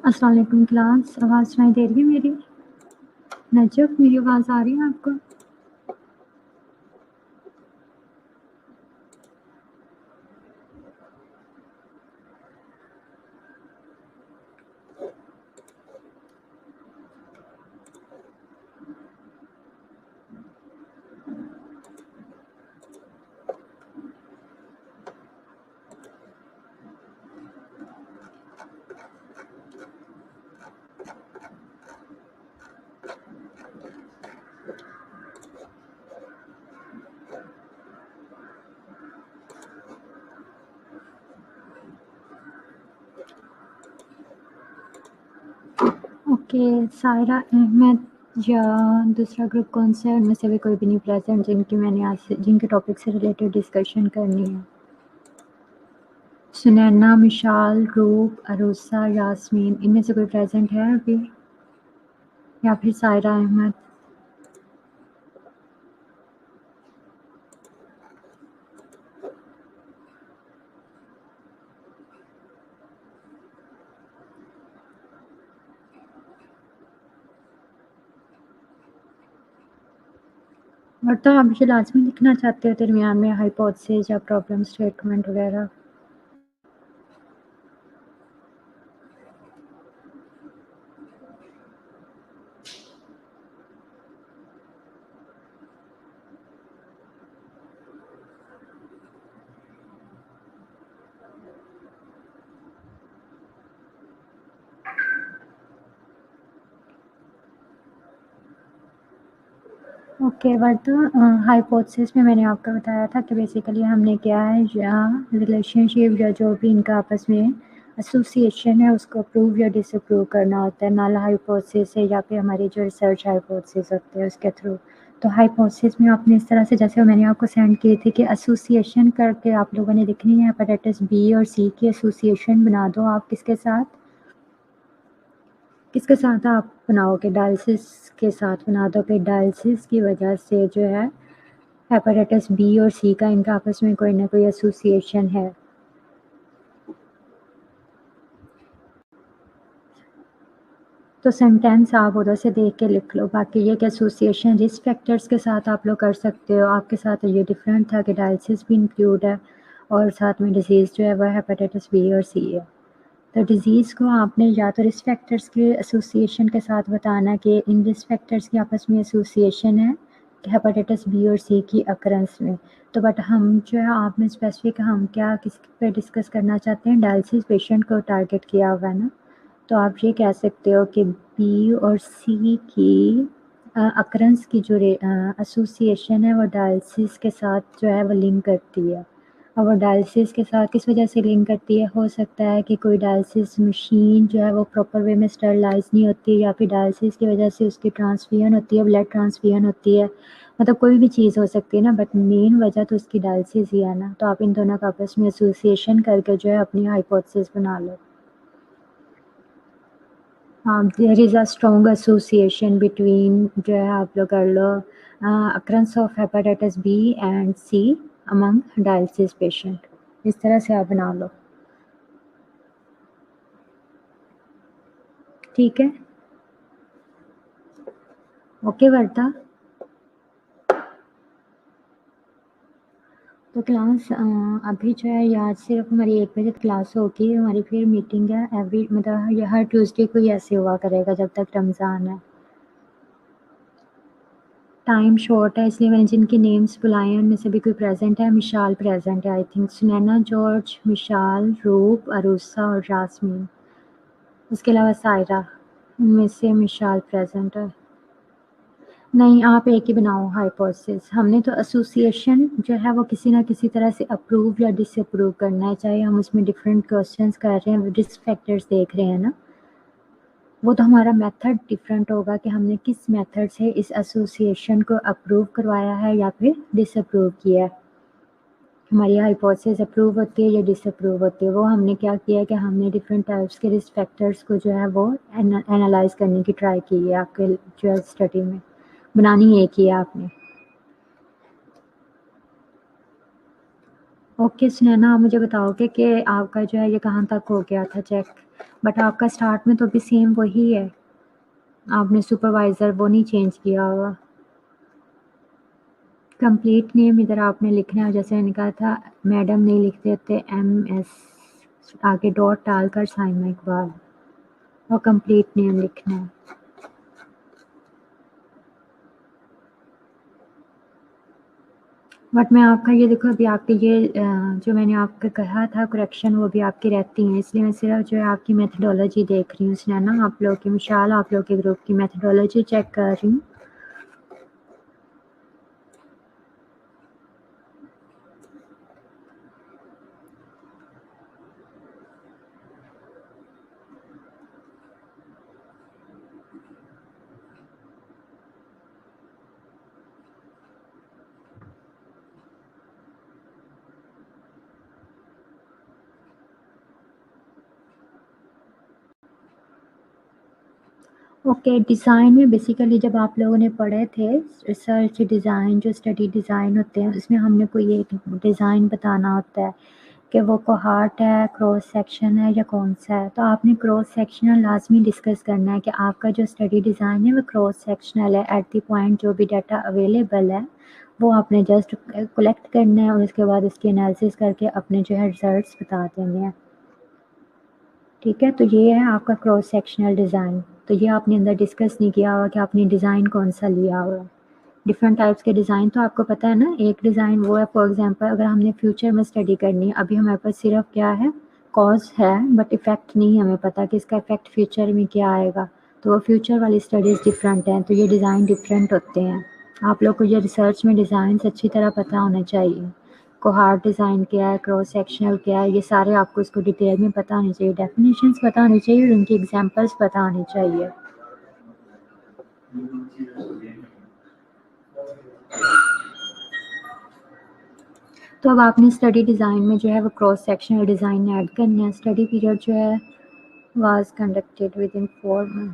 अस्सलाम वालेकुम क्लास, आवाज़ सुनाई दे रही है मेरी? नजफ़, मेरी आवाज़ आ रही है आपको? ओके, सायरा अहमद या दूसरा ग्रुप कौन सा है? उनमें से भी कोई भी नहीं प्रेज़ेंट जिनके टॉपिक से रिलेटेड डिस्कशन करनी है। सुनैना, मिशाल, रूप, अरूसा, यास्मीन, इनमें से कोई प्रेज़ेंट है अभी? या फिर सायरा अहमद? और तो आप मुझे लाज़मी लिखना चाहते हो दरमियान में हाइपोथेसिस या प्रॉब्लम स्टेटमेंट वगैरह? ओके, हाइपोथेसिस में मैंने आपको बताया था कि बेसिकली हमने क्या है या रिलेशनशिप या जो भी इनका आपस में एसोसिएशन है उसको अप्रूव या डिसअप्रूव करना होता है। नल हाइपोथेसिस है या फिर हमारी जो रिसर्च हाइपोथेसिस होते हैं उसके थ्रू। तो हाइपोथेसिस में आपने इस तरह से, जैसे मैंने आपको सेंड की थी, कि एसोसिएशन करके आप लोगों ने लिखनी है हेपेटाइटिस बी और सी की एसोसिएशन बना दो। आप किसके साथ आप बनाओगे? डायलिसिस के साथ बना दो कि डायलिसिस की वजह से जो है हेपेटाइटिस बी और सी का इनका आपस में कोई ना कोई एसोसिएशन है। तो सेंटेंस आप उधर से देख के लिख लो। बाकी ये कि एसोसिएशन रिस्क फैक्टर्स के साथ आप लोग कर सकते हो। आपके साथ ये डिफरेंट था कि डायलिसिस भी इंक्लूड है और साथ में डिजीज़ जो है वह हेपेटाइटिस बी और सी है। तो डिज़ीज़ को आपने या तो रिस्क फैक्टर्स के एसोसिएशन के साथ बताना कि इन रिस्क फैक्टर्स की आपस में एसोसिएशन है हेपेटाइटिस बी और सी की अकरेंस में। तो बट हम जो है आपने स्पेसिफिक हम क्या किस पे डिस्कस करना चाहते हैं? डायलिसिस पेशेंट को टारगेट किया हुआ है ना। तो आप ये कह सकते हो कि बी और सी की अकरेंस की जो एसोसिएशन है वो डायलिसिस के साथ जो है वो लिंक करती है। और वो डायलिसिस के साथ किस वजह से लिंक करती है? हो सकता है कि कोई डायलिसिस मशीन जो है वो प्रॉपर वे में स्टरलाइज नहीं होती, या फिर डायलिसिस की वजह से उसकी ट्रांसफ्यूजन होती है, ब्लड ट्रांसफ्यूजन होती है। मतलब कोई भी चीज़ हो सकती है ना, बट मेन वजह तो उसकी डायलिसिस ही है ना। तो आप इन दोनों का आपस में एसोसिएशन करके जो है अपनी हाइपोथेसिस बना लो। There is a strong association between जो है आप लोग कर लो occurrence of hepatitis B and C among dialysis patient. इस तरह से आप बना लो, ठीक है? ओके वर्ता। तो क्लास अभी जो है आज सिर्फ हमारी 1 बजे क्लास होगी। हमारी फिर मीटिंग है एवरी, मतलब ये हर ट्यूसडे को ही ऐसे हुआ करेगा जब तक रमज़ान है। टाइम शॉर्ट है इसलिए मैंने जिनके नेम्स बुलाए हैं उनमें से भी कोई प्रेजेंट है? मिशाल प्रेजेंट है आई थिंक, सुनैना, जॉर्ज, मिशाल, रूप, अरूसा और यास्मीन। इसके अलावा सायरा। इनमें से मिशाल प्रेजेंट है। नहीं, आप एक ही बनाओ हाइपोथेसिस। हमने तो एसोसिएशन जो है वो किसी ना किसी तरह से अप्रूव या डिसअप्रूव करना है, चाहे हम उसमें डिफरेंट क्वेश्चंस कर रहे हैं, रिस्क फैक्टर्स देख रहे हैं ना। वो तो हमारा मेथड डिफरेंट होगा कि हमने किस मेथड से इस एसोसिएशन को अप्रूव करवाया है या फिर डिसअप्रूव किया है। हमारी हाइपोथेसिस अप्रूव होती है या डिसअप्रूव होती है, वो हमने क्या किया है कि हमने डिफरेंट टाइप्स के रिस्क फैक्टर्स को जो है वो एनालाइज करने की ट्राई की है आपके जो है स्टडी में। बनानी एक ही है आपने। ओके सुनैना, आप मुझे बताओगे कि आपका जो है ये कहाँ तक हो गया था चेक? बट आपका स्टार्ट में तो भी सेम वही है, आपने सुपरवाइज़र वो नहीं चेंज किया होगा। कंप्लीट नेम इधर आपने लिखना है, जैसे मैंने कहा था मैडम नहीं लिखते थे, MS आगे डॉट डालकर साइमा इकबाल, और कंप्लीट नेम लिखना है। बट मैं आपका ये देखो अभी आपके ये जो मैंने आपको कहा था करेक्शन वो भी आपकी रहती हैं, इसलिए मैं सिर्फ जो है आपकी मेथडोलॉजी देख रही हूँ सुनैना, आप लोग की मिशाल आप लोग के ग्रुप की मेथडोलॉजी चेक कर रही हूँ। ओके, डिज़ाइन में बेसिकली जब आप लोगों ने पढ़े थे रिसर्च डिज़ाइन, जो स्टडी डिज़ाइन होते हैं उसमें हमने कोई एक डिज़ाइन बताना होता है कि वो कोहार्ट है, क्रॉस सेक्शन है या कौन सा है। तो आपने क्रॉस सेक्शनल लाजमी डिस्कस करना है कि आपका जो स्टडी डिज़ाइन है वो क्रॉस सेक्शनल है, एट द पॉइंट जो भी डाटा अवेलेबल है वो आपने जस्ट कलेक्ट करना है और उसके बाद उसकी एनालिसिस करके अपने जो है रिजल्ट्स बता देने हैं। ठीक है, तो ये है आपका क्रॉस सेक्शनल डिज़ाइन। तो ये आपने अंदर डिस्कस नहीं किया होगा कि आपने डिज़ाइन कौन सा लिया हुआ है। डिफरेंट टाइप्स के डिज़ाइन तो आपको पता है ना, एक डिज़ाइन वो है फॉर एग्जांपल अगर हमने फ्यूचर में स्टडी करनी है, अभी हमारे पास सिर्फ क्या है कॉज है बट इफ़ेक्ट नहीं हमें पता कि इसका इफ़ेक्ट फ्यूचर में क्या आएगा, तो वो फ्यूचर वाली स्टडीज़ डिफरेंट हैं, तो ये डिज़ाइन डिफरेंट होते हैं। आप लोग को ये रिसर्च में डिज़ाइन अच्छी तरह पता होने चाहिए, कोहार्ट डिज़ाइन क्या है, क्रॉस सेक्शनल क्या है, ये सारे आपको इसको डिटेल में पता होने चाहिए, डेफिनेशंस पता होनी चाहिए और उनकी एग्जांपल्स पता होनी चाहिए। तो अब आपने स्टडी डिज़ाइन में जो है वो क्रॉस सेक्शनल डिज़ाइन ऐड करना है। स्टडी पीरियड जो है was conducted with in 4 month,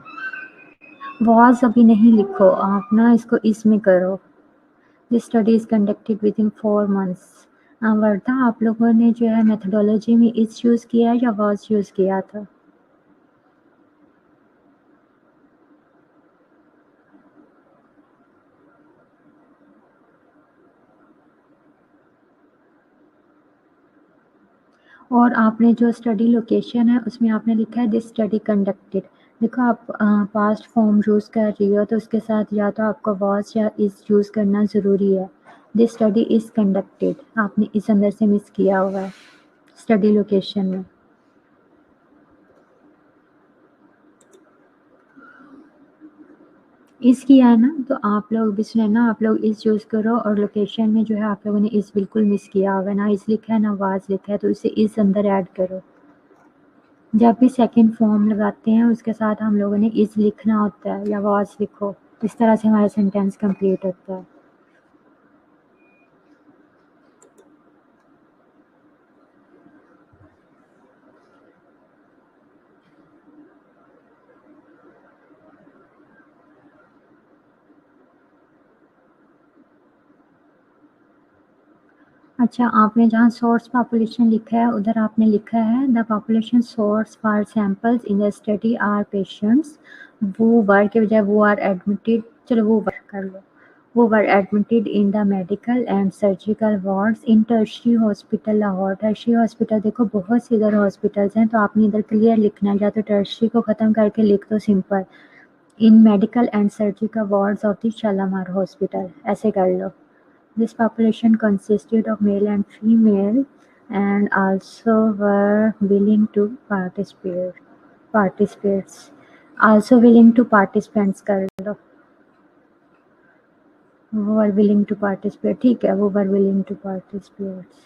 was अभी नहीं लिखो आप ना, इसको इसमें करो, this study is conducted with in 4 months. Wardha आप लोगों ने जो है मेथडोलॉजी में इज़ यूज़ किया है या वाज यूज़ किया था? और आपने जो स्टडी लोकेशन है उसमें आपने लिखा है दिस स्टडी कंडक्टेड। देखो आप पास्ट फॉर्म यूज़ कर रही हो तो उसके साथ या तो आपको वाज या इज़ यूज़ करना ज़रूरी है। दिस स्टडी इज़ कंडक्टेड आपने इस अंदर से मिस किया हुआ है स्टडी लोकेशन में। इज़ किया है ना, तो आप लोग भी सुने ना, आप लोग इज़ यूज़ करो और लोकेशन में जो है आप लोगों ने इज़ बिल्कुल मिस किया होगा, ना इज़ लिखा है ना वाज लिखा है, तो इसे इज़ अंदर ऐड करो। जब भी सेकंड फॉर्म लगाते हैं उसके साथ हम लोगों ने इज़ लिखना होता है या वाज़ लिखो, इस तरह से हमारा सेंटेंस कंप्लीट होता है। अच्छा, आपने जहाँ सोर्स पॉपुलेशन लिखा है उधर आपने लिखा है the population source for samples in the study are patients, वो वर के बजाय वो आर एडमिटेड, चलो वो वर कर लो, वो were admitted in the medical and surgical wards in tertiary hospital Lahore. Tertiary hospital देखो बहुत से इधर हॉस्पिटल्स हैं, तो आपने इधर क्लियर लिखना है, या तो टर्शरी को ख़त्म करके लिख दो simple, in medical and surgical wards of the Shalamar hospital, ऐसे कर लो। This population consisted of male and female and also were willing to participants, also willing to participants कर लो, वो were willing to participate, ठीक है, वो were willing to participate।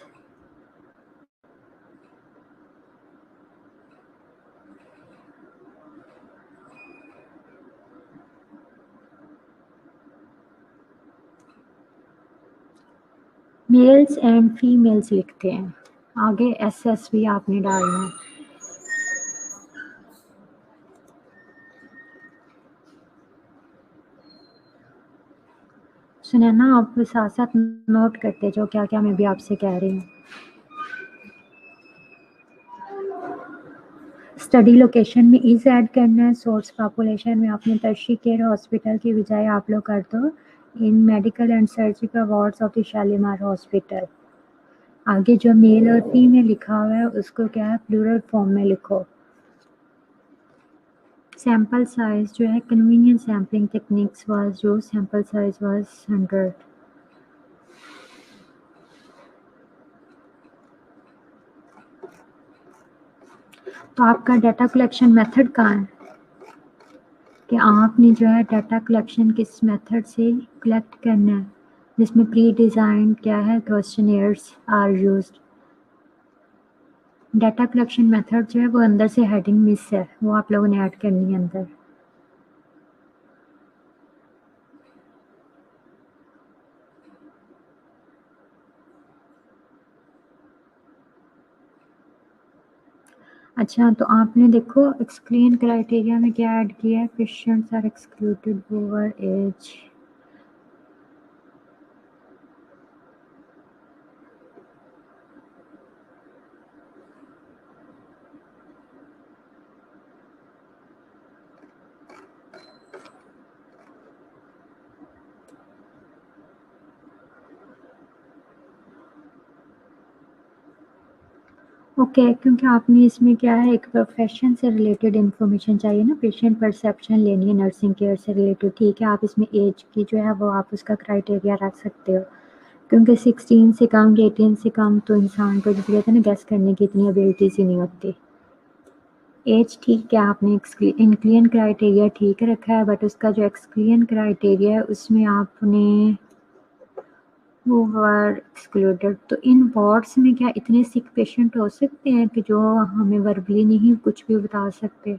Mails and females लिखते हैं, आगे SS भी आपने डालना है। सुने ना, आप साथ साथ नोट करते जाओ क्या क्या मैं भी आपसे कह रही हूँ। स्टडी लोकेशन में इज ऐड करना है, सोर्स पॉपुलेशन में आपने टर्शियरी केयर हॉस्पिटल की बजाय आप लोग कर दो in medical and surgical wards of the Shalimar hospital. आगे जो मेल और फीमेल लिखा हुआ है उसको क्या है प्लूरल फॉर्म में लिखो। सैम्पल साइज जो है कन्वीनियंट सैम्पलिंग टेक्निक्स वाज जो सैम्पल साइज वाज 100। तो आपका डाटा कलेक्शन मेथड कहाँ है कि आपने जो है डाटा कलेक्शन किस मेथड से कलेक्ट करना है, जिसमें प्री डिज़ाइन क्या है questionnaires are used. Data collection method जो है वो अंदर से हेडिंग मिस है, वो आप लोगों ने ऐड करनी है अंदर। अच्छा तो आपने देखो एक्सप्लेन क्राइटेरिया में क्या ऐड किया है, patients are excluded over age. Okay क्योंकि आपने इसमें क्या है एक प्रोफेशन से रिलेटेड इन्फॉर्मेशन चाहिए ना, पेशेंट परसेप्शन लेनी है नर्सिंग केयर से रिलेटेड। ठीक है, आप इसमें एज की जो है वो आप उसका क्राइटेरिया रख सकते हो, क्योंकि 16 से कम 18 से कम तो इंसान को जैसे कहते हैं ना गैस करने की इतनी एबिलिटीज ही नहीं होती। एज ठीक है, आपने इंक्लियन क्राइटेरिया ठीक रखा है, बट उसका जो एक्सक्लियन क्राइटेरिया है उसमें आपने वो वर एक्सक्लूडेड। तो इन वार्ड्स में क्या इतने सिक पेशेंट हो सकते हैं कि जो हमें वर्बली नहीं कुछ भी बता सकते?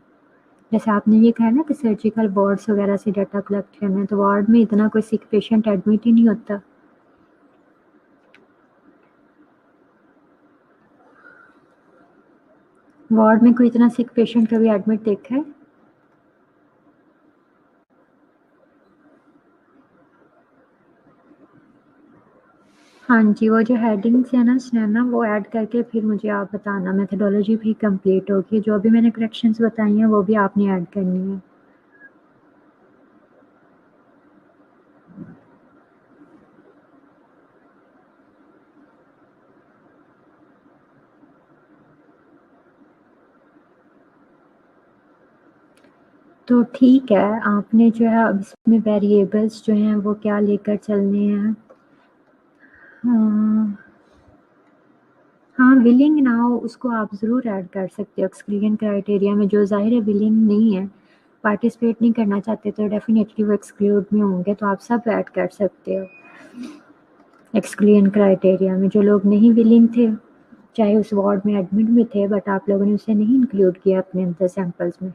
जैसे आपने ये कहा ना कि सर्जिकल वार्ड्स वगैरह से डाटा कलेक्ट करना है, तो वार्ड में इतना कोई सिक पेशेंट एडमिट ही नहीं होता। वार्ड में कोई इतना सिक पेशेंट कभी एडमिट देखा है? हाँ जी, वो जो हेडिंग्स है ना स्नैना वो ऐड करके फिर मुझे आप बताना, मेथडोलॉजी भी कंप्लीट होगी। जो भी मैंने करेक्शंस बताई हैं वो भी आपने ऐड करनी है। तो ठीक है, आपने जो है अब इसमें वेरिएबल्स जो हैं वो क्या लेकर चलने हैं। हाँ विलिंग ना हो उसको आप ज़रूर ऐड कर सकते हो एक्सक्लूजन क्राइटेरिया में। जो ज़ाहिर है विलिंग नहीं है, पार्टिसिपेट नहीं करना चाहते, तो डेफिनेटली वो एक्सक्लूड में होंगे, तो आप सब ऐड कर सकते हो एक्सक्लूजन क्राइटेरिया में। जो लोग नहीं विलिंग थे चाहे उस वार्ड में एडमिट भी थे, बट आप लोगों ने उसे नहीं इंक्लूड किया अपने अंदर सैम्पल्स में।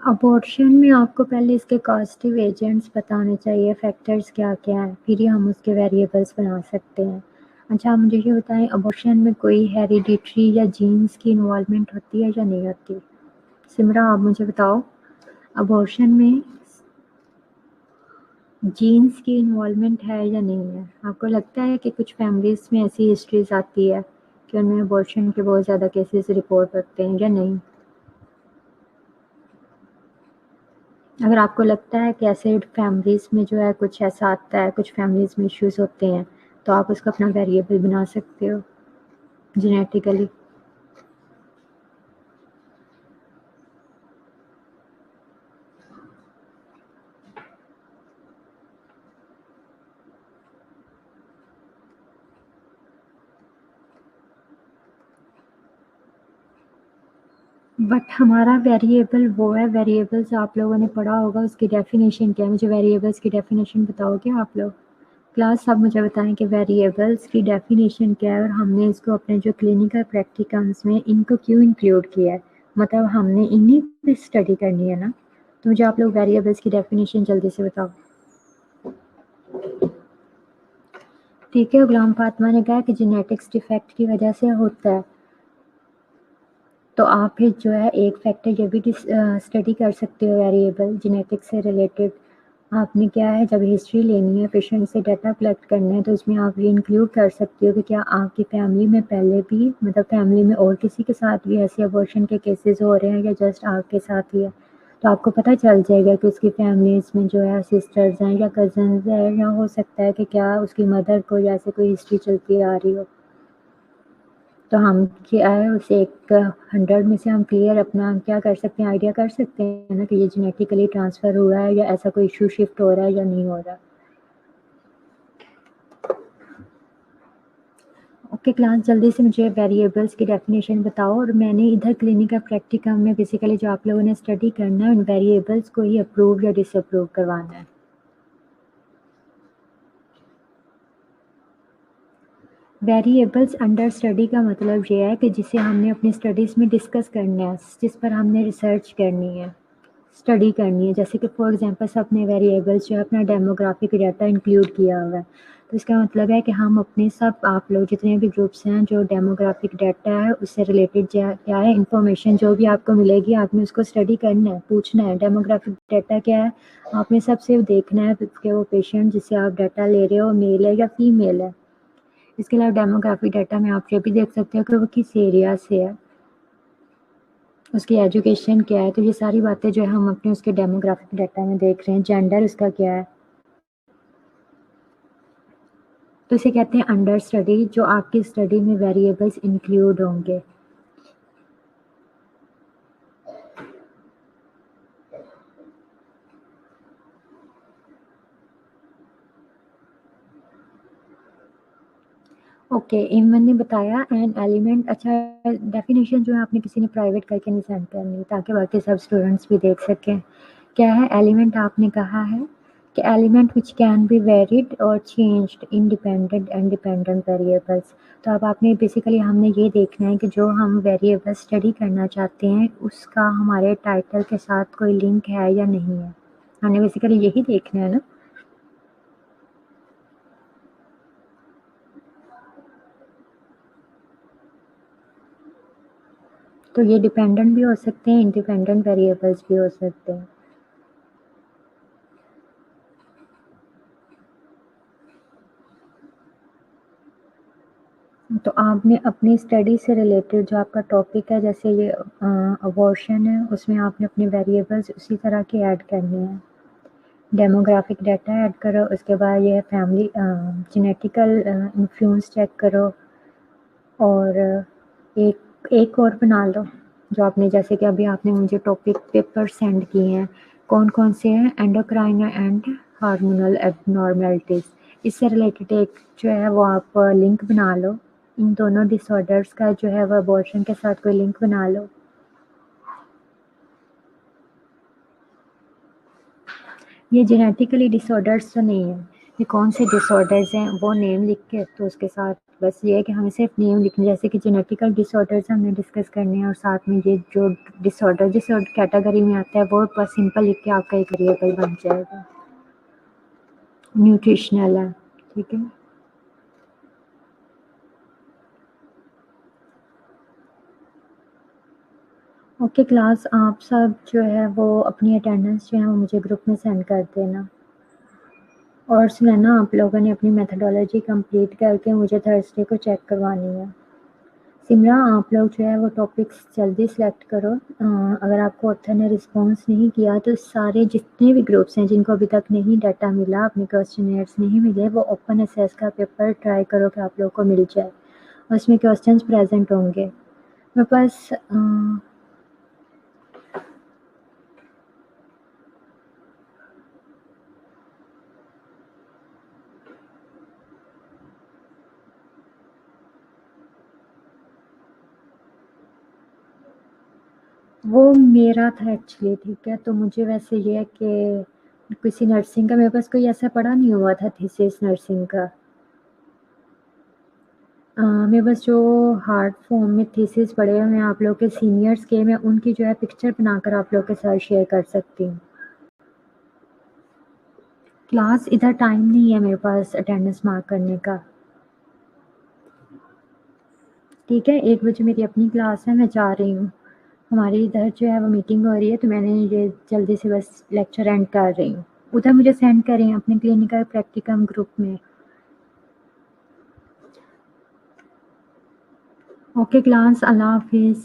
अबॉर्शन में आपको पहले इसके कॉजेटिव एजेंट्स बताने चाहिए, फैक्टर्स क्या-क्या हैं, फिर ही हम उसके वेरिएबल्स बना सकते हैं। अच्छा आप मुझे ये बताएं अबॉर्शन में कोई हेरिडिटरी या जीन्स की इन्वॉल्वमेंट होती है या नहीं होती? सिमरा आप मुझे बताओ, अबॉर्शन में जीन्स की इन्वॉल्वमेंट है या नहीं है? आपको लगता है कि कुछ फैमिलीज़ में ऐसी हिस्ट्रीज़ आती है कि उनमें अबॉर्शन के बहुत ज़्यादा केसेस रिपोर्ट होते हैं या नहीं? अगर आपको लगता है कि ऐसे फैमिलीज़ में जो है कुछ ऐसा आता है, कुछ फैमिलीज़ में इश्यूज़ होते हैं, तो आप उसको अपना वेरिएबल बना सकते हो जेनेटिकली। बट हमारा वेरिएबल वो है, वेरिएबल्स आप लोगों ने पढ़ा होगा उसकी डेफिनेशन क्या है? मुझे वेरिएबल्स की डेफिनेशन बताओगे आप लोग? क्लास आप मुझे बताएं कि वेरिएबल्स की डेफिनेशन क्या है और हमने इसको अपने जो क्लिनिकल प्रैक्टिकम्स में इनको क्यों इंक्लूड किया है, मतलब हमने इन्हीं पे स्टडी करनी है ना। तो मुझे आप लोग वेरिएबल्स की डेफिनेशन जल्दी से बताओ। ठीक है, गुलाम फातिमा ने कहा कि जेनेटिक्स डिफेक्ट की वजह से होता है। تو آپ پھر جو ہے ایک فیکٹر یہ بھی اسٹڈی کر سکتے ہو ویریبل جینیٹک سے ریلیٹڈ. آپ نے کیا ہے جب ہسٹری لینی ہے پیشنٹ سے ڈیٹا کلیکٹ کرنا ہے تو اس میں آپ یہ انکلوڈ کر سکتے ہو کہ کیا آپ کی فیملی میں پہلے بھی مطلب فیملی میں اور کسی کے ساتھ بھی ایسے ابورشن کے کیسز ہو رہے ہیں یا جسٹ آپ کے ساتھ ہی ہے. تو آپ کو پتہ چل جائے گا کہ اس کی فیملیز میں جو ہے سسٹرز ہیں یا کزنز ہیں یا ہو سکتا ہے کہ کیا اس کی مدر کو یا ایسے کوئی ہسٹری چلتی آ رہی ہو. تو ہم کیا ہے اسے ایک 100 میں سے ہم کلیئر اپنا کیا کر سکتے ہیں آئیڈیا کر سکتے ہیں نا کہ یہ جینیٹیکلی ٹرانسفر ہو رہا ہے یا ایسا کوئی ایشو شفٹ ہو رہا ہے یا نہیں ہو رہا. اوکے کلاس جلدی سے مجھے ویریبلس کی ڈیفینیشن بتاؤ. اور میں نے ادھر کلینکل پریکٹیکم میں بیسیکلی جو آپ لوگوں نے اسٹڈی کرنا ہے ان ویریبلس کو ہی اپروو یا ڈس اپروو کروانا ہے. ویریبلس انڈر اسٹڈی کا مطلب یہ ہے کہ جسے ہم نے اپنی اسٹڈیز میں ڈسکس کرنا ہے جس پر ہم نے ریسرچ کرنی ہے اسٹڈی کرنی ہے. جیسے کہ فار ایگزامپل سب نے ویریبلس جو ہے اپنا ڈیموگرافک ڈیٹا انکلوڈ کیا ہوا ہے. تو اس کا مطلب ہے کہ ہم اپنے سب آپ لوگ جتنے بھی گروپس ہیں جو ڈیموگرافک ڈیٹا ہے اس سے ریلیٹڈ کیا ہے انفارمیشن جو بھی آپ کو ملے گی آپ نے اس کو اسٹڈی کرنا ہے پوچھنا ہے. ڈیموگرافک ڈیٹا کیا ہے آپ نے سب سے دیکھنا ہے کہ وہ پیشنٹ جس سے آپ ڈیٹا لے رہے ہو میل ہے یا فیمیل ہے. اس کے علاوہ ڈیموگرافک ڈیٹا میں آپ یہ بھی دیکھ سکتے ہو کہ وہ کس ایریا سے ہے اس کی ایجوکیشن کیا ہے. تو یہ ساری باتیں جو ہے ہم اپنے اس کے ڈیموگرافک ڈیٹا میں دیکھ رہے ہیں. جینڈر اس کا کیا ہے تو اسے کہتے ہیں انڈر اسٹڈی جو آپ کی اسٹڈی میں ویریبلس انکلوڈ ہوں گے. اوکے ایمن نے بتایا این ایلیمنٹ. اچھا ڈیفینیشن جو ہے آپ نے کسی نے پرائیویٹ کر کے نہیں سینڈ کرنی تاکہ باقی سب اسٹوڈنٹس بھی دیکھ سکیں. کیا ہے ایلیمنٹ آپ نے کہا ہے کہ element which can be varied اور changed independent and dependent variables. تو اب آپ نے بیسیکلی ہم نے یہ دیکھنا ہے کہ جو ہم ویریبل اسٹڈی کرنا چاہتے ہیں اس کا ہمارے ٹائٹل کے ساتھ کوئی لنک ہے یا نہیں ہے. ہم نے بیسیکلی یہی دیکھنا ہے نا. تو یہ ڈیپینڈنٹ بھی ہو سکتے ہیں انڈیپینڈنٹ ویریبلس بھی ہو سکتے ہیں. تو آپ نے اپنی اسٹڈی سے ریلیٹڈ جو آپ کا ٹاپک ہے جیسے یہ ابورشن ہے اس میں آپ نے اپنے ویریبلس اسی طرح کے ایڈ کرنے ہیں. ڈیموگرافک ڈیٹا ایڈ کرو اس کے بعد یہ فیملی جینیٹیکل انفلوئنس چیک کرو اور ایک اور بنا لو جو آپ نے جیسے کہ ابھی آپ نے مجھے ٹاپک پیپر سینڈ کیے ہیں کون کون سے ہیں اینڈوکرائن اینڈ ہارمونل ایبنارملٹیز. اس سے ریلیٹڈ ایک جو ہے وہ آپ لنک بنا لو. ان دونوں ڈس آرڈرس کا جو ہے وہ ابورشن کے ساتھ کوئی لنک بنا لو. یہ جینیٹیکلی ڈس آرڈرس تو نہیں ہے. یہ کون سے ڈس آرڈرز ہیں وہ نیم لکھ کے تو اس کے ساتھ بس یہ ہے کہ ہمیں صرف نیم لکھنا جیسے کہ جینیٹیکل ڈس آرڈرز ہم نے ڈسکس کرنے ہیں اور ساتھ میں یہ جو ڈس آرڈر جس کیٹیگری میں آتا ہے وہ بس سمپل لکھ کے آپ کا ایک ویریبل بن جائے گا. نیوٹریشنل ہے ٹھیک ہے. اوکے کلاس آپ سب جو ہے وہ اپنی اٹینڈنس جو ہے وہ مجھے گروپ میں سینڈ کر دینا. اور سننا آپ لوگوں نے اپنی میتھڈالوجی کمپلیٹ کر کے مجھے تھرسڈے کو چیک کروانی ہے. سمرا آپ لوگ جو ہے وہ ٹاپکس جلدی سلیکٹ کرو. اگر آپ کو آتھر نے رسپانس نہیں کیا تو سارے جتنے بھی گروپس ہیں جن کو ابھی تک نہیں ڈیٹا ملا اپنے کوسچنیئرس نہیں ملے وہ اوپن اسیس کا پیپر ٹرائی کرو کہ آپ لوگوں کو مل جائے. اس میں کوسچنس پریزنٹ ہوں گے. میرے پاس وہ میرا تھا ایکچولی ٹھیک ہے. تو مجھے ویسے یہ ہے کہ کسی نرسنگ کا میرے پاس کوئی ایسا پڑھا نہیں ہوا تھا تھیسس نرسنگ کا. میرے پاس جو ہارڈ فارم میں تھیسس پڑے ہوئے ہیں آپ لوگ کے سینئرس کے میں ان کی جو ہے پکچر بنا کر آپ لوگ کے ساتھ شیئر کر سکتی ہوں. کلاس ادھر ٹائم نہیں ہے میرے پاس اٹینڈنس مارک کرنے کا. ٹھیک ہے 1 بجے میری اپنی کلاس ہے میں جا رہی ہوں. ہماری ادھر جو ہے وہ میٹنگ ہو رہی ہے، تو میں نے یہ جلدی سے بس لیکچر اینڈ کر رہی ہوں. ادھر مجھے سینڈ کریں اپنے کلینکل پریکٹیکم گروپ میں. اوکے کلاس، اللہ حافظ.